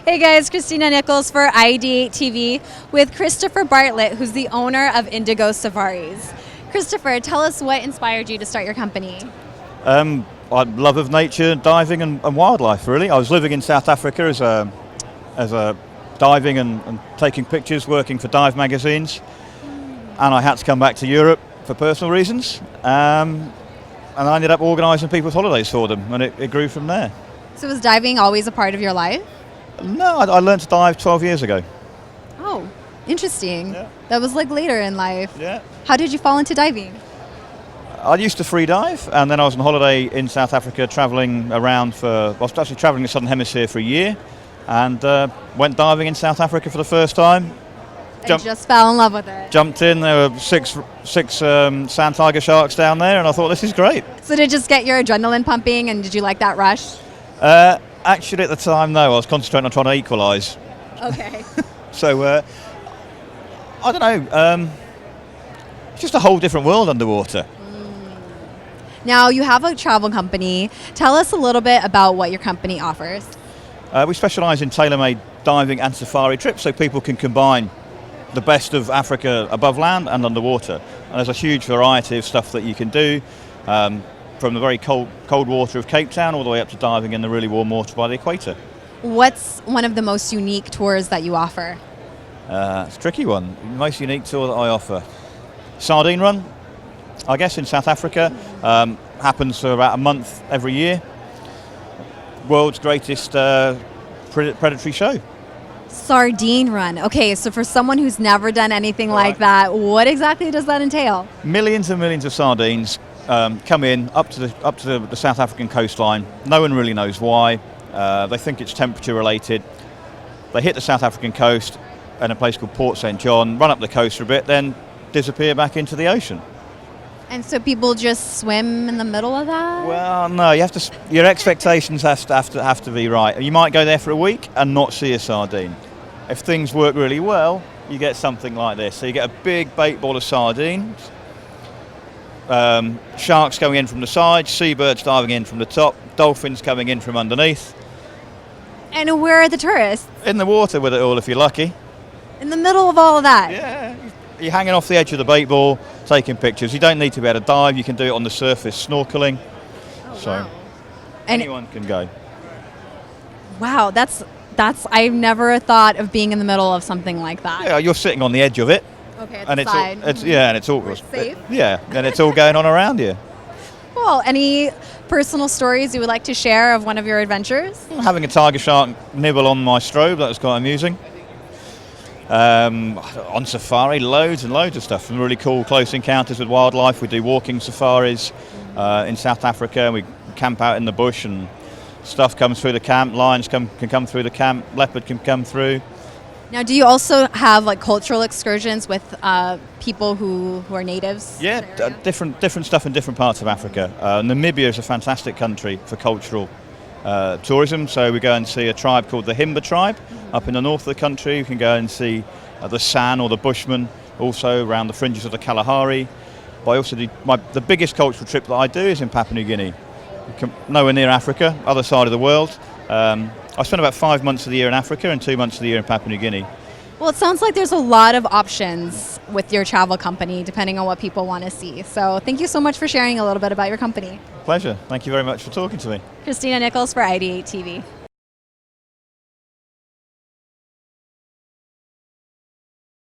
Hey guys, Kristina Nikols for IdeateTV with Christopher Bartlett, who's the owner of Indigo Safaris. Christopher, tell us what inspired you to start your company. I love of nature, diving and wildlife, really. I was living in South Africa as a diving and taking pictures, working for dive magazines, and I had to come back to Europe for personal reasons, and I ended up organising people's holidays for them, and it grew from there. So was diving always a part of your life? No, I learned to dive 12 years ago. Oh, interesting. Yeah. That was like later in life. Yeah. How did you fall into diving? I used to free dive, and then I was on holiday in South Africa, travelling around I was actually travelling the Southern Hemisphere for a year, and went diving in South Africa for the first time. And just fell in love with it. Jumped in, there were six sand tiger sharks down there, and I thought, this is great. So did it just get your adrenaline pumping, and did you like that rush? Actually, at the time, no, I was concentrating on trying to equalise. Okay. So, I don't know, it's just a whole different world underwater. Now, you have a travel company. Tell us a little bit about what your company offers. We specialise in tailor-made diving and safari trips, so people can combine the best of Africa above land and underwater. And there's a huge variety of stuff that you can do, from the very cold water of Cape Town all the way up to diving in the really warm water by the equator. What's one of the most unique tours that you offer? It's a tricky one. The most unique tour that I offer. Sardine run, I guess, in South Africa. Happens for about a month every year. World's greatest predatory show. Sardine run. Okay, so for someone who's never done anything like that, what exactly does that entail? Millions and millions of sardines come in up to the South African coastline. No one really knows why. They think it's temperature related. They hit the South African coast in a place called Port St. John, run up the coast for a bit, then disappear back into the ocean. And so people just swim in the middle of that? Well, no. Your expectations have to be right. You might go there for a week and not see a sardine. If things work really well, you get something like this. So you get a big bait ball of sardines, sharks going in from the side, seabirds diving in from the top, dolphins coming in from underneath. And where are the tourists? In the water with it all, if you're lucky. In the middle of all of that? Yeah. You're hanging off the edge of the bait ball, taking pictures. You don't need to be able to dive. You can do it on the surface, snorkeling. Wow. Anyone can go. Wow, that's I've never thought of being in the middle of something like that. Yeah, you're sitting on the edge of it. Okay, at and the side. And it's all safe. and it's all going on around you. Well, any personal stories you would like to share of one of your adventures? Having a tiger shark nibble on my strobe, that was quite amusing. On safari, loads and loads of stuff. Some really cool close encounters with wildlife. We do walking safaris in South Africa, and we camp out in the bush, and stuff comes through the camp. Lions can come through the camp. Leopard can come through. Now, do you also have like cultural excursions with people who are natives? Yeah, different stuff in different parts of Africa. Namibia is a fantastic country for cultural tourism. So we go and see a tribe called the Himba tribe up in the north of the country. We can go and see the San or the Bushmen, also around the fringes of the Kalahari. But I also do the biggest cultural trip that I do is in Papua New Guinea. Nowhere near Africa, other side of the world. I spend about 5 months of the year in Africa and 2 months of the year in Papua New Guinea. Well, it sounds like there's a lot of options with your travel company, depending on what people want to see. So thank you so much for sharing a little bit about your company. Pleasure. Thank you very much for talking to me. Kristina Nikols for IdeateTV.